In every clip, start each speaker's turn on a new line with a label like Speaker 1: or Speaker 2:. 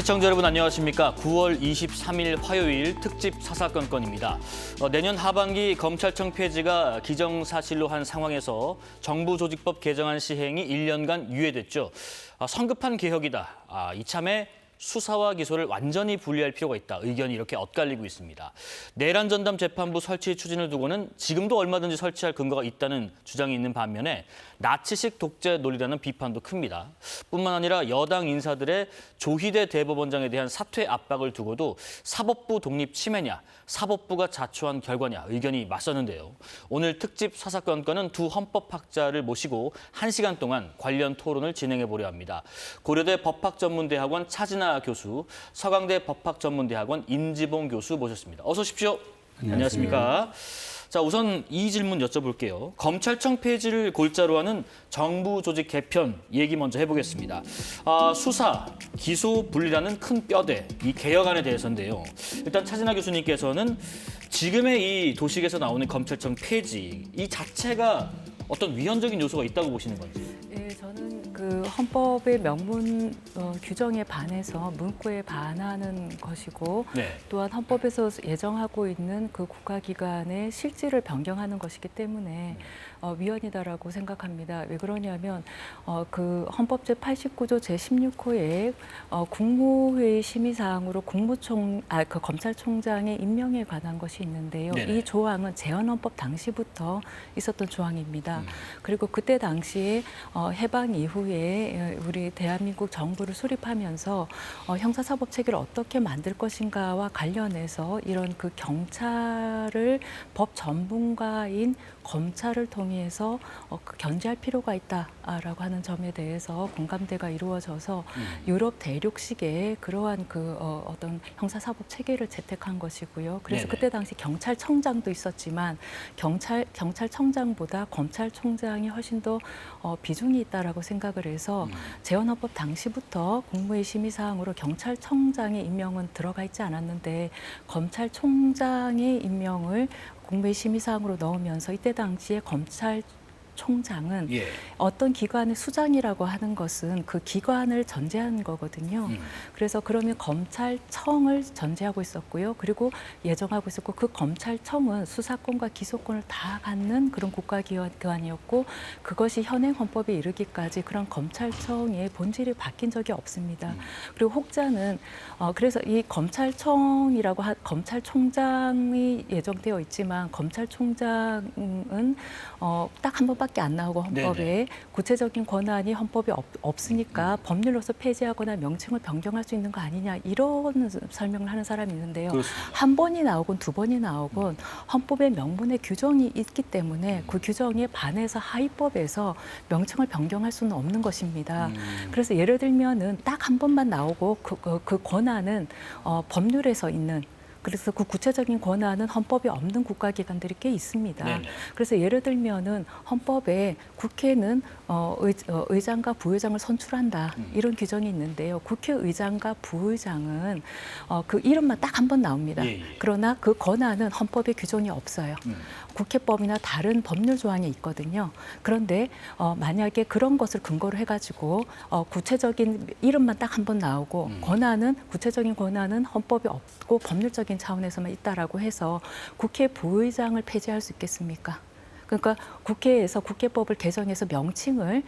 Speaker 1: 시청자 여러분 안녕하십니까. 9월 23일 화요일 특집 사사건건입니다. 내년 하반기 검찰청 폐지가 기정사실로 한 상황에서 정부조직법 개정안 시행이 1년간 유예됐죠. 성급한 개혁이다. 이참에 수사와 기소를 완전히 분리할 필요가 있다. 의견이 이렇게 엇갈리고 있습니다. 내란 전담 재판부 설치 추진을 두고는 지금도 얼마든지 설치할 근거가 있다는 주장이 있는 반면에 나치식 독재 논리라는 비판도 큽니다. 뿐만 아니라 여당 인사들의 조희대 대법원장에 대한 사퇴 압박을 두고도 사법부 독립 침해냐, 사법부가 자초한 결과냐 의견이 맞섰는데요. 오늘 특집 사사건건은 두 헌법학자를 모시고 1시간 동안 관련 토론을 진행해 보려 합니다. 고려대 법학전문대학원 차진아 교수, 서강대 법학전문대학원 임지봉 교수 모셨습니다. 어서 오십시오. 안녕하십니까. 자, 우선 이 질문 여쭤볼게요. 검찰청 폐지를 골자로 하는 정부 조직 개편 얘기 먼저 해보겠습니다. 수사, 기소 분리라는 큰 뼈대, 이 개혁안에 대해서인데요. 일단 차진아 교수님께서는 지금의 이 도식에서 나오는 검찰청 폐지, 이 자체가 어떤 위헌적인 요소가 있다고 보시는 건지?
Speaker 2: 네, 저는 그 헌법의 명문 규정에 반해서 문구에 반하는 것이고
Speaker 1: 네.
Speaker 2: 또한 헌법에서 예정하고 있는 그 국가기관의 실질을 변경하는 것이기 때문에 위헌이다라고 생각합니다. 왜 그러냐면 그 헌법 제89조 제16호에 국무회의 심의사항으로 그 검찰총장의 임명에 관한 것이 있는데요.
Speaker 1: 네네.
Speaker 2: 이 조항은 재헌헌법 당시부터 있었던 조항입니다. 그리고 그때 당시에 해방 이후에 우리 대한민국 정부를 수립하면서 형사사법 체계를 어떻게 만들 것인가와 관련해서 이런 그 경찰을 법 전문가인 검찰을 통해서 견제할 필요가 있다라고 하는 점에 대해서 공감대가 이루어져서 유럽 대륙식의 그러한 그 어떤 형사사법 체계를 채택한 것이고요. 그래서
Speaker 1: 네네.
Speaker 2: 그때 당시 경찰청장도 있었지만 경찰청장보다 검찰총장이 훨씬 더 비중이 있다라고 생각을 해서 재헌헌법 당시부터 국무회의 심의사항으로 경찰청장의 임명은 들어가 있지 않았는데 검찰총장의 임명을 국무회의 심의사항으로 넣으면서 이때 당시에 검찰총장은 어떤 기관의 수장이라고 하는 것은 그 기관을 전제한 거거든요. 그래서 그러면 검찰청을 전제하고 있었고요. 그리고 예정하고 있었고 그 검찰청은 수사권과 기소권을 다 갖는 그런 국가기관이었고 그것이 현행 헌법에 이르기까지 그런 검찰청의 본질이 바뀐 적이 없습니다. 그리고 혹자는 그래서 이 검찰총장이 예정되어 있지만 검찰총장은 딱 한 번밖에 안 나오고 헌법에
Speaker 1: 네네.
Speaker 2: 구체적인 권한이 헌법에 없으니까 법률로서 폐지하거나 명칭을 변경할 수 있는 거 아니냐 이런 설명을 하는 사람이 있는데요.
Speaker 1: 그렇습니다.
Speaker 2: 한 번이 나오건 두 번이 나오건 헌법의 명문의 규정이 있기 때문에 그 규정에 반해서 하위법에서 명칭을 변경할 수는 없는 것입니다. 그래서 예를 들면은 딱 한 번만 나오고 그 권한은 법률에서 있는 그래서 그 구체적인 권한은 헌법에 없는 국가기관들이 꽤 있습니다.
Speaker 1: 네네.
Speaker 2: 그래서 예를 들면은 헌법에 국회는 의장과 부의장을 선출한다 이런 규정이 있는데요. 국회의장과 부의장은 그 이름만 딱 한 번 나옵니다. 그러나 그 권한은 헌법에 규정이 없어요. 국회법이나 다른 법률 조항에 있거든요. 그런데 만약에 그런 것을 근거로 해가지고 구체적인 이름만 딱 한 번 나오고 구체적인 권한은 헌법에 없고 법률적인 차원에서만 있다라고 해서 국회 부의장을 폐지할 수 있겠습니까? 그러니까 국회에서 국회법을 개정해서 명칭을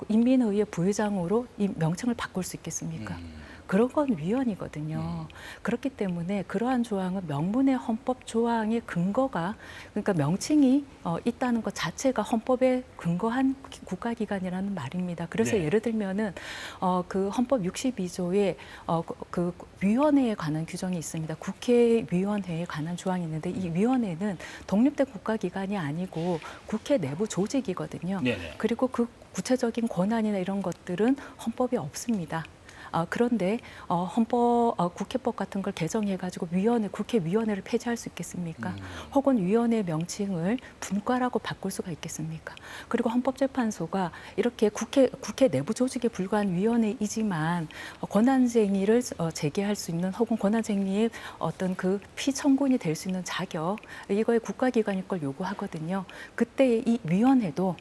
Speaker 2: 인민의회 부의장으로 이 명칭을 바꿀 수 있겠습니까? 그런 건 위헌이거든요. 그렇기 때문에 그러한 조항은 명문의 헌법 조항의 근거가 그러니까 명칭이 있다는 것 자체가 헌법에 근거한 국가기관이라는 말입니다. 그래서 예를 들면은 그 헌법 62조에 그 위원회에 관한 규정이 있습니다. 국회위원회에 관한 조항이 있는데 이 위원회는 독립된 국가기관이 아니고 국회 내부 조직이거든요. 그리고 그 구체적인 권한이나 이런 것들은 헌법에 없습니다. 그런데 국회법 같은 걸 개정해가지고 국회위원회를 폐지할 수 있겠습니까? 혹은 위원회 명칭을 분과라고 바꿀 수가 있겠습니까? 그리고 헌법재판소가 이렇게 국회 내부 조직에 불과한 위원회이지만 권한쟁의를 제기할 수 있는 혹은 권한쟁의의 어떤 그 피청구인이 될 수 있는 자격 이거에 국가기관일 걸 요구하거든요. 그때 이 위원회도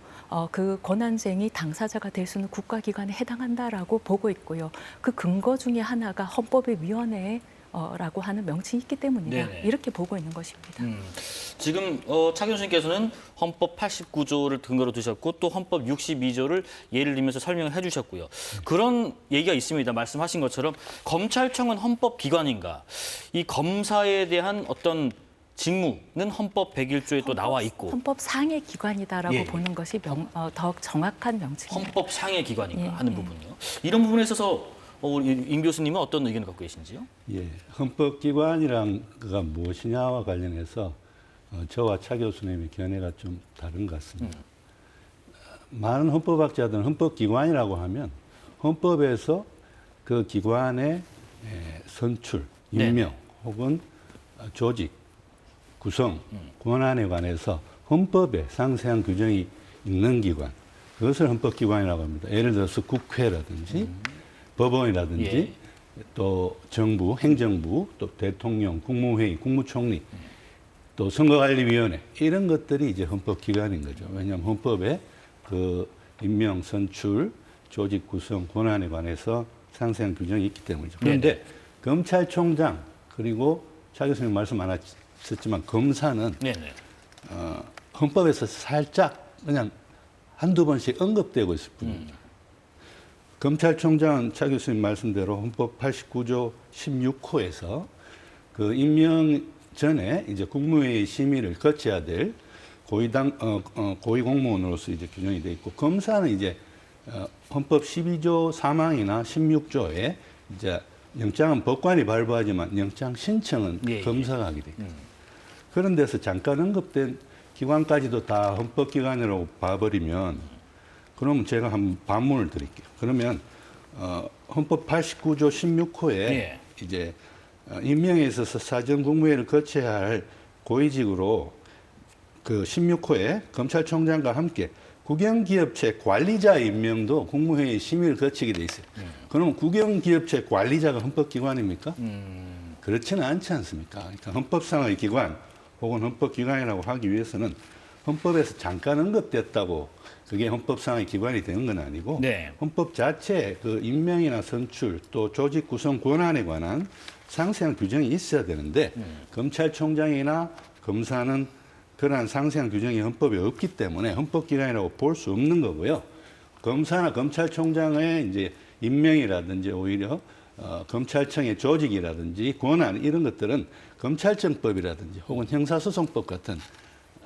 Speaker 2: 그 권한쟁의 당사자가 될 수 있는 국가기관에 해당한다라고 보고 있고요. 그 근거 중에 하나가 헌법의 위원회라고 하는 명칭이 있기 때문이다.
Speaker 1: 네네.
Speaker 2: 이렇게 보고 있는 것입니다.
Speaker 1: 지금 차 교수님께서는 헌법 89조를 근거로 두셨고 또 헌법 62조를 예를 들면서 설명을 해주셨고요. 그런 얘기가 있습니다. 말씀하신 것처럼 검찰청은 헌법기관인가? 이 검사에 대한 어떤 직무는 헌법 101조에 또 나와 있고
Speaker 2: 헌법 상해 기관이다라고
Speaker 1: 예.
Speaker 2: 보는 것이 더 정확한 명칭입니다.
Speaker 1: 헌법 상해 기관인가
Speaker 2: 예,
Speaker 1: 하는
Speaker 2: 예.
Speaker 1: 부분이요. 이런 부분에 있어서 우리 임 교수님은 어떤 의견을 갖고 계신지요?
Speaker 3: 예, 헌법기관이란 그가 무엇이냐와 관련해서 저와 차 교수님의 견해가 좀 다른 것 같습니다. 많은 헌법학자들은 헌법기관이라고 하면 헌법에서 그 기관의 선출, 임명 혹은 조직, 구성, 권한에 관해서 헌법에 상세한 규정이 있는 기관, 그것을 헌법기관이라고 합니다. 예를 들어서 국회라든지 법원이라든지
Speaker 1: 예.
Speaker 3: 또 정부, 행정부, 또 대통령, 국무회의, 국무총리, 또 선거관리위원회 이런 것들이 이제 헌법기관인 거죠. 왜냐하면 헌법에 그 임명, 선출, 조직 구성, 권한에 관해서 상세한 규정이 있기 때문이죠. 그런데
Speaker 1: 네네.
Speaker 3: 검찰총장 그리고 차 교수님 말씀 안 하셨지만 검사는
Speaker 1: 네네.
Speaker 3: 헌법에서 살짝 그냥 한두 번씩 언급되고 있을 뿐입니다. 검찰총장은 차 교수님 말씀대로 헌법 89조 16호에서 그 임명 전에 이제 국무회의 심의를 거쳐야 될 고위공무원으로서 이제 규정이 돼 있고, 검사는 이제 헌법 12조 3항이나 16조에 이제 영장은 법관이 발부하지만 영장 신청은
Speaker 1: 예, 예.
Speaker 3: 검사가 하게 돼 있고, 그런 데서 잠깐 언급된 기관까지도 다 헌법기관이라고 봐버리면, 그러면 제가 한 반문을 드릴게요. 그러면 헌법 89조 16호에
Speaker 1: 예.
Speaker 3: 이제 임명에 있어서 사전 국무회의를 거쳐야 할 고위직으로 그 16호에 검찰총장과 함께 국영기업체 관리자 임명도 국무회의 심의를 거치게 돼 있어요. 그러면 국영기업체 관리자가 헌법기관입니까? 그렇지는 않지 않습니까? 그러니까 헌법상의 기관 혹은 헌법기관이라고 하기 위해서는 헌법에서 잠깐 언급됐다고 그게 헌법상의 기관이 되는 건 아니고,
Speaker 1: 네.
Speaker 3: 헌법 자체에 그 임명이나 선출 또 조직 구성 권한에 관한 상세한 규정이 있어야 되는데 검찰총장이나 검사는 그러한 상세한 규정이 헌법에 없기 때문에 헌법기관이라고 볼 수 없는 거고요. 검사나 검찰총장의 이제 임명이라든지 오히려 검찰청의 조직이라든지 권한 이런 것들은 검찰청법이라든지 혹은 형사소송법 같은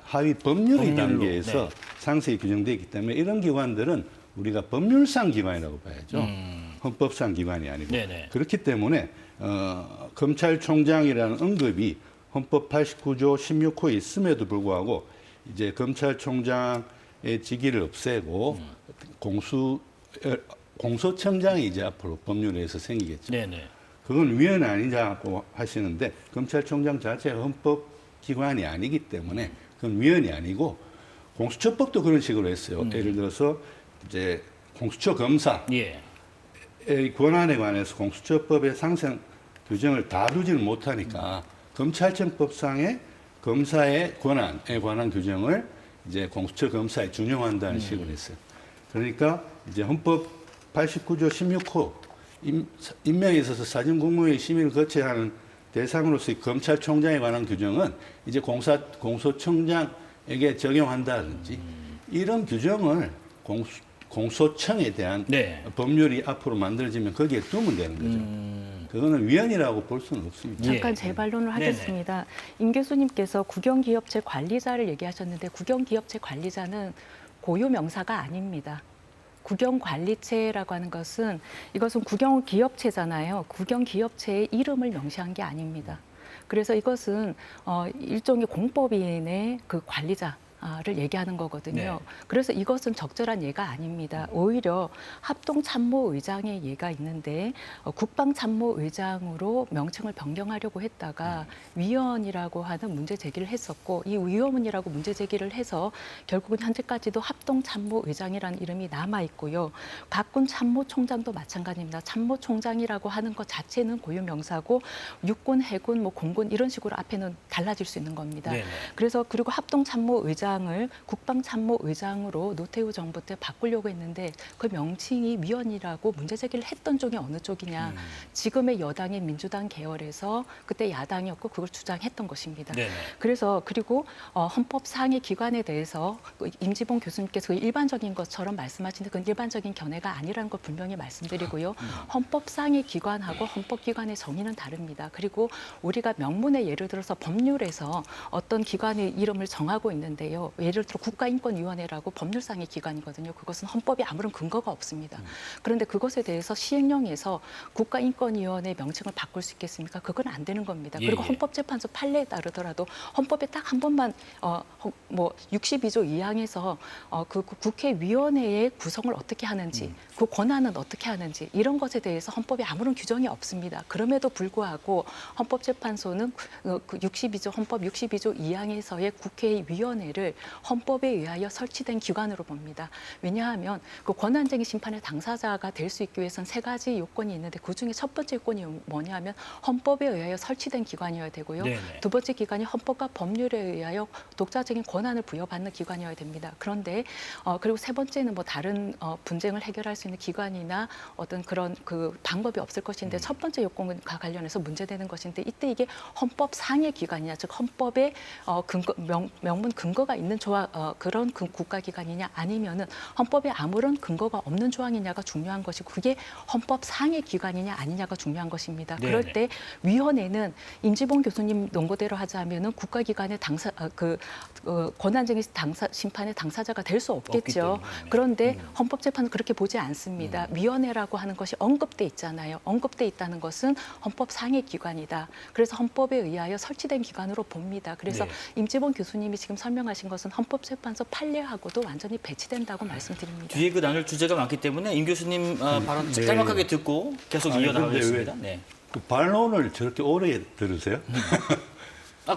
Speaker 3: 하위 법률의
Speaker 1: 법률로,
Speaker 3: 단계에서
Speaker 1: 네.
Speaker 3: 상세히 규정되어 있기 때문에 이런 기관들은 우리가 법률상 기관이라고 봐야죠. 헌법상 기관이 아니고.
Speaker 1: 네네.
Speaker 3: 그렇기 때문에 검찰총장이라는 언급이 헌법 89조 16호에 있음에도 불구하고 이제 검찰총장의 직위를 없애고 공소청장이 이제 앞으로 법률에서 생기겠죠.
Speaker 1: 네네.
Speaker 3: 그건 위헌 아니냐고 하시는데 검찰총장 자체가 헌법기관이 아니기 때문에 그건 위헌이 아니고, 공수처법도 그런 식으로 했어요. 예를 들어서 이제 공수처 검사의
Speaker 1: 예.
Speaker 3: 권한에 관해서 공수처법의 상세한 규정을 다루지를 못하니까 검찰청법상의 검사의 권한에 관한 규정을 이제 공수처 검사에 준용한다는 식으로 했어요. 그러니까 이제 헌법 89조 16호 임명에 있어서 사전 국무회의 심의를 거쳐야 하는 대상으로서의 검찰총장에 관한 규정은 이제 공소청장에게 적용한다든지 이런 규정을 공소청에 대한
Speaker 1: 네.
Speaker 3: 법률이 앞으로 만들어지면 거기에 두면 되는 거죠. 그거는 위헌이라고 볼 수는 없습니다.
Speaker 2: 잠깐
Speaker 1: 예.
Speaker 2: 재반론을
Speaker 1: 네네.
Speaker 2: 하겠습니다. 임 교수님께서 국영기업체 관리자를 얘기하셨는데 국영기업체 관리자는 고유 명사가 아닙니다. 국영관리체라고 하는 것은 이것은 국영기업체잖아요. 국영기업체의 이름을 명시한 게 아닙니다. 그래서 이것은 일종의 공법위원회 그 관리자를 얘기하는 거거든요.
Speaker 1: 네.
Speaker 2: 그래서 이것은 적절한 예가 아닙니다. 오히려 합동참모의장의 예가 있는데 국방참모의장으로 명칭을 변경하려고 했다가 위원이라고 하는 문제 제기를 했었고, 이 위원이라고 문제 제기를 해서 결국은 현재까지도 합동참모의장이라는 이름이 남아 있고요. 각군 참모총장도 마찬가지입니다. 참모총장이라고 하는 것 자체는 고유 명사고 육군, 해군, 뭐 공군 이런 식으로 앞에는 달라질 수 있는 겁니다.
Speaker 1: 네네.
Speaker 2: 그래서 그리고 합동참모의장 의장을 국방참모의장으로 노태우 정부 때 바꾸려고 했는데 그 명칭이 위헌이라고 문제 제기를 했던 쪽이 어느 쪽이냐. 지금의 여당인 민주당 계열에서 그때 야당이었고 그걸 주장했던 것입니다.
Speaker 1: 네네.
Speaker 2: 그래서 그리고 헌법 상위 기관에 대해서 임지봉 교수님께서 일반적인 것처럼 말씀하시는데 그건 일반적인 견해가 아니라는 걸 분명히 말씀드리고요. 헌법 상위 기관하고 헌법 기관의 정의는 다릅니다. 그리고 우리가 명문의 예를 들어서 법률에서 어떤 기관의 이름을 정하고 있는데요. 예를 들어 국가인권위원회라고 법률상의 기관이거든요. 그것은 헌법에 아무런 근거가 없습니다. 그런데 그것에 대해서 시행령에서 국가인권위원회 명칭을 바꿀 수 있겠습니까? 그건 안 되는 겁니다. 그리고
Speaker 1: 예.
Speaker 2: 헌법재판소 판례에 따르더라도 헌법에 딱 한 번만 62조 2항에서 그 국회위원회의 구성을 어떻게 하는지, 그 권한은 어떻게 하는지 이런 것에 대해서 헌법에 아무런 규정이 없습니다. 그럼에도 불구하고 헌법재판소는 그 62조 헌법 62조 2항에서의 국회위원회를 헌법에 의하여 설치된 기관으로 봅니다. 왜냐하면 그 권한쟁의 심판의 당사자가 될 수 있기 위해서는 세 가지 요건이 있는데 그중에 첫 번째 요건이 뭐냐면 헌법에 의하여 설치된 기관이어야 되고요.
Speaker 1: 네네.
Speaker 2: 두 번째 기관이 헌법과 법률에 의하여 독자적인 권한을 부여받는 기관이어야 됩니다. 그런데 그리고 세 번째는 뭐 다른 분쟁을 해결할 수 있는 기관이나 어떤 그런 그 방법이 없을 것인데 첫 번째 요건과 관련해서 문제되는 것인데 이때 이게 헌법 상위 기관이냐, 즉 헌법에 명문 근거가 있는 그런 국가기관이냐 아니면은 헌법에 아무런 근거가 없는 조항이냐가 중요한 것이고 그게 헌법 상위 기관이냐 아니냐가 중요한 것입니다.
Speaker 1: 네네.
Speaker 2: 그럴 때 위원회는 임지봉 교수님 논거대로 하자면은 국가기관의 권한쟁의 심판의 당사자가 될 수
Speaker 1: 없기
Speaker 2: 없겠죠.
Speaker 1: 때문에.
Speaker 2: 그런데 헌법재판은 그렇게 보지 않습니다. 위원회라고 하는 것이 언급돼 있잖아요. 언급돼 있다는 것은 헌법 상위 기관이다. 그래서 헌법에 의하여 설치된 기관으로 봅니다. 그래서
Speaker 1: 네.
Speaker 2: 임지봉 교수님이 지금 설명하신 것은 헌법재판소 판례하고도 완전히 배치된다고 말씀드립니다.
Speaker 1: 뒤에 그 나눌 주제가 많기 때문에 임 교수님 발언
Speaker 3: 네.
Speaker 1: 짤막하게 듣고 계속
Speaker 3: 아니,
Speaker 1: 이어나가겠습니다.
Speaker 3: 근데
Speaker 1: 네.
Speaker 3: 그 반론을 저렇게 오래 들으세요?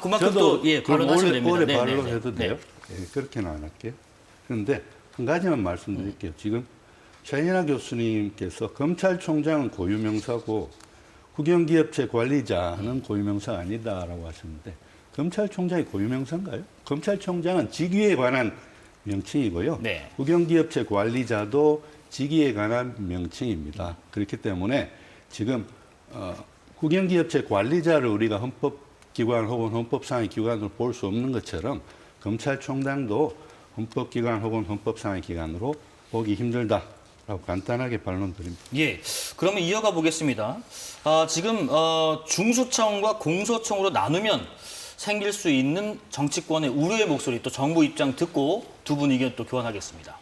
Speaker 1: 그만큼 또 발언하시면 됩니다.
Speaker 3: 오래
Speaker 1: 네,
Speaker 3: 반론해도
Speaker 1: 네,
Speaker 3: 돼요? 예, 그렇게는 안 할게요. 그런데 한 가지만 말씀드릴게요. 지금 최인하 교수님께서 검찰총장은 고유명사고 국영기업체 관리자는 고유명사가 아니다라고 하셨는데 검찰총장이 고유명사인가요? 검찰총장은 직위에 관한 명칭이고요.
Speaker 1: 네.
Speaker 3: 국영기업체 관리자도 직위에 관한 명칭입니다. 그렇기 때문에 지금 국영기업체 관리자를 우리가 헌법기관 혹은 헌법상의 기관으로 볼 수 없는 것처럼 검찰총장도 헌법기관 혹은 헌법상의 기관으로 보기 힘들다라고 간단하게 반론드립니다.
Speaker 1: 예, 그러면 이어가 보겠습니다. 지금 중수청과 공소청으로 나누면 생길 수 있는 정치권의 우려의 목소리 또 정부 입장 듣고 두 분 의견 또 교환하겠습니다.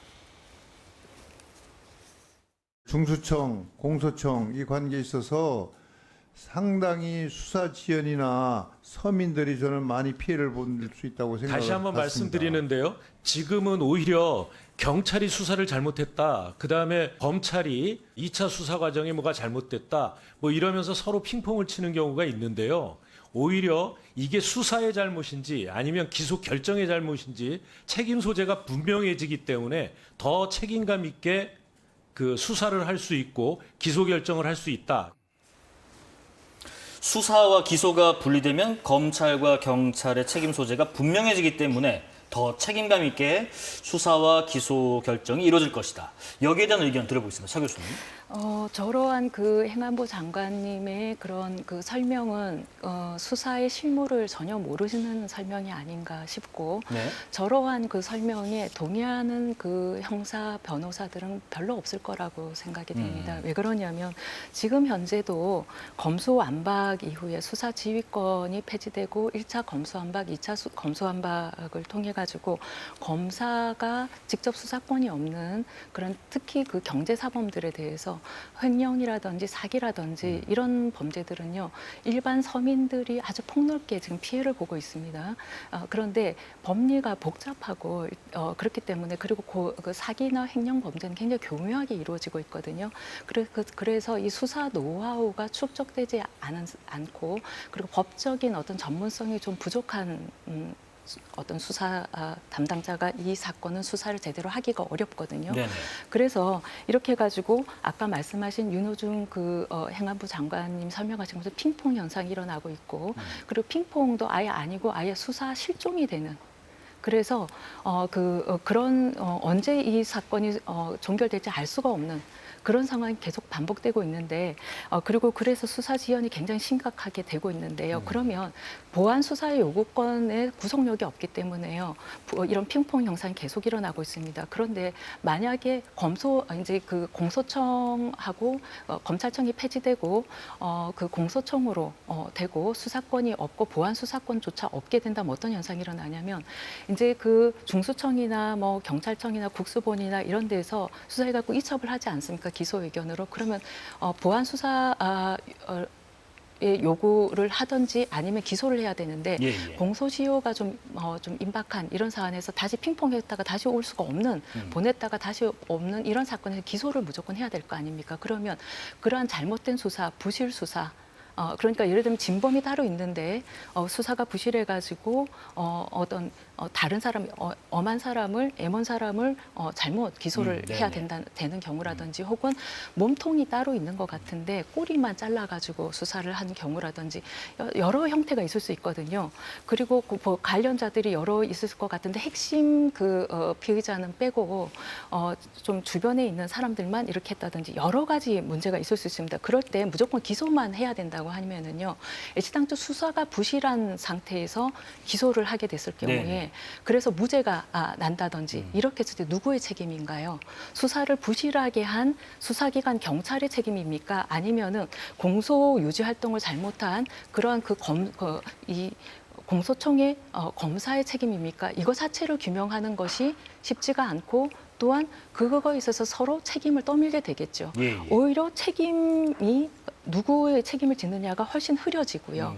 Speaker 4: 중수청, 공소청 이 관계에 있어서 상당히 수사 지연이나 서민들이 저는 많이 피해를 볼 수 있다고 생각합니다.
Speaker 5: 다시 한번 말씀드리는데요. 지금은 오히려 경찰이 수사를 잘못했다. 그다음에 검찰이 2차 수사 과정에 뭐가 잘못됐다. 뭐 이러면서 서로 핑퐁을 치는 경우가 있는데요. 오히려 이게 수사의 잘못인지 아니면 기소 결정의 잘못인지 책임 소재가 분명해지기 때문에 더 책임감 있게 그 수사를 할 수 있고 기소 결정을 할 수 있다.
Speaker 1: 수사와 기소가 분리되면 검찰과 경찰의 책임 소재가 분명해지기 때문에 더 책임감 있게 수사와 기소 결정이 이루어질 것이다. 여기에 대한 의견 들어보겠습니다. 차 교수님.
Speaker 2: 저러한 그 행안부 장관님의 그런 그 설명은 수사의 실무를 전혀 모르시는 설명이 아닌가 싶고
Speaker 1: 네.
Speaker 2: 저러한 그 설명에 동의하는 그 형사 변호사들은 별로 없을 거라고 생각이 됩니다. 왜 그러냐면 지금 현재도 검수완박 이후에 수사 지휘권이 폐지되고 1차 검수완박, 2차 검수완박을 통해 가지고 검사가 직접 수사권이 없는 그런 특히 그 경제사범들에 대해서 횡령이라든지 사기라든지 이런 범죄들은요 일반 서민들이 아주 폭넓게 지금 피해를 보고 있습니다. 그런데 법리가 복잡하고 그렇기 때문에 그리고 그 사기나 횡령 범죄는 굉장히 교묘하게 이루어지고 있거든요. 그래서 이 수사 노하우가 축적되지 않고 그리고 법적인 어떤 전문성이 좀 부족한 어떤 수사 담당자가 이 사건은 수사를 제대로 하기가 어렵거든요.
Speaker 1: 네네.
Speaker 2: 그래서 이렇게 해가지고 아까 말씀하신 윤호중 그 행안부 장관님 설명하신 것처럼 핑퐁 현상이 일어나고 있고 그리고 핑퐁도 아예 아니고 아예 수사 실종이 되는 그래서 그런 언제 이 사건이 종결될지 알 수가 없는 그런 상황이 계속 반복되고 있는데 그리고 그래서 수사 지연이 굉장히 심각하게 되고 있는데요. 그러면 보안 수사의 요구권의 구속력이 없기 때문에요. 이런 핑퐁 현상이 계속 일어나고 있습니다. 그런데 만약에 이제 그 공소청하고 검찰청이 폐지되고 그 공소청으로 되고 수사권이 없고 보안 수사권조차 없게 된다면 어떤 현상이 일어나냐면 이제 그 중수청이나 뭐 경찰청이나 국수본이나 이런 데서 수사해갖고 이첩을 하지 않습니까? 기소 의견으로. 그러면 보안 수사 요구를 하든지 아니면 기소를 해야 되는데 공소시효가 좀 임박한 이런 사안에서 다시 핑퐁했다가 다시 올 수가 없는 보냈다가 다시 없는 이런 사건에서 기소를 무조건 해야 될 거 아닙니까? 그러면 그러한 잘못된 수사, 부실 수사 그러니까 예를 들면 진범이 따로 있는데 수사가 부실해가지고 어떤 다른 사람, 엄한 사람을, 애먼 사람을 잘못 기소를 해야 되는 경우라든지 혹은 몸통이 따로 있는 것 같은데 꼬리만 잘라가지고 수사를 한 경우라든지 여러 형태가 있을 수 있거든요. 그리고 관련자들이 여러 있을 것 같은데 핵심 피의자는 빼고 좀 주변에 있는 사람들만 이렇게 했다든지 여러 가지 문제가 있을 수 있습니다. 그럴 때 무조건 기소만 해야 된다고 하면은요. 애시당초 수사가 부실한 상태에서 기소를 하게 됐을 경우에 그래서 무죄가 난다든지 이렇게 했을 때 누구의 책임인가요? 수사를 부실하게 한 수사기관 경찰의 책임입니까? 아니면은 공소 유지 활동을 잘못한 그러한 이 공소청의 검사의 책임입니까? 이거 자체를 규명하는 것이 쉽지가 않고 또한 그거에 있어서 서로 책임을 떠밀게 되겠죠. 오히려 책임이 누구의 책임을 짓느냐가 훨씬 흐려지고요.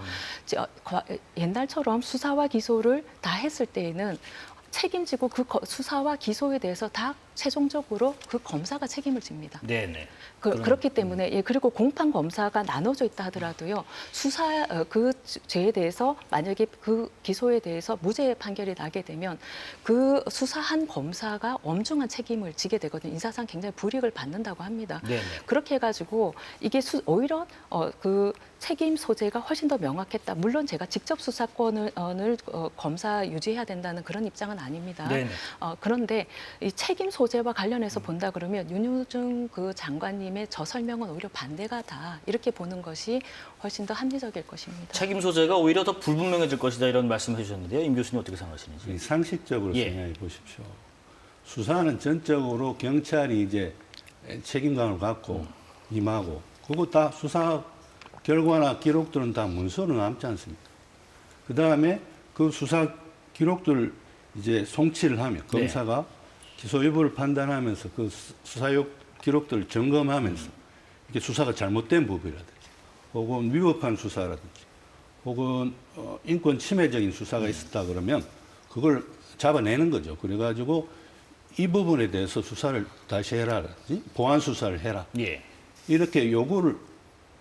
Speaker 2: 옛날처럼 수사와 기소를 다 했을 때에는 책임지고 그 수사와 기소에 대해서 다 최종적으로 그 검사가 책임을 집니다.
Speaker 1: 네네.
Speaker 2: 그렇기 때문에 그리고 공판 검사가 나눠져 있다 하더라도요. 그 죄에 대해서 만약에 그 기소에 대해서 무죄 판결이 나게 되면 그 수사한 검사가 엄중한 책임을 지게 되거든요. 인사상 굉장히 불이익을 받는다고 합니다.
Speaker 1: 네네.
Speaker 2: 그렇게 해가지고 이게 오히려 그 책임 소재가 훨씬 더 명확했다. 물론 제가 직접 수사권을 검사 유지해야 된다는 그런 입장은 아닙니다. 그런데 이 책임 소재와 관련해서 본다 그러면 윤여중 그 장관님의 저 설명은 오히려 반대가다. 이렇게 보는 것이 훨씬 더 합리적일 것입니다.
Speaker 1: 책임 소재가 오히려 더 불분명해질 것이다 이런 말씀을 해주셨는데요. 임 교수님 어떻게 생각하시는지?
Speaker 3: 상식적으로 생각해 보십시오. 수사는 전적으로 경찰이 이제 책임감을 갖고 임하고 그거 다 수사 결과나 기록들은 다 문서로 남지 않습니까? 그 다음에 그 수사 기록들을 이제 송치를 하면 검사가 기소 여부를 판단하면서 그 수사 기록들을 점검하면서 이렇게 수사가 잘못된 부분이라든지 혹은 위법한 수사라든지 혹은 인권 침해적인 수사가 있었다 그러면 그걸 잡아내는 거죠. 그래가지고 이 부분에 대해서 수사를 다시 해라든지 보완 수사를 해라. 이렇게 요구를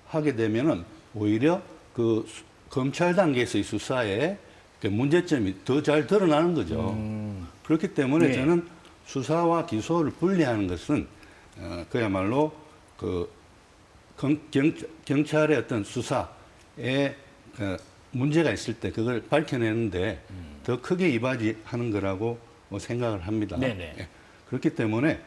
Speaker 3: 하게 되면은 오히려 그 검찰 단계에서의 수사에 문제점이 더 잘 드러나는 거죠. 그렇기 때문에 저는 수사와 기소를 분리하는 것은 그야말로 그 경찰의 어떤 수사에 문제가 있을 때 그걸 밝혀내는데 더 크게 이바지하는 거라고 생각을 합니다. 그렇기 때문에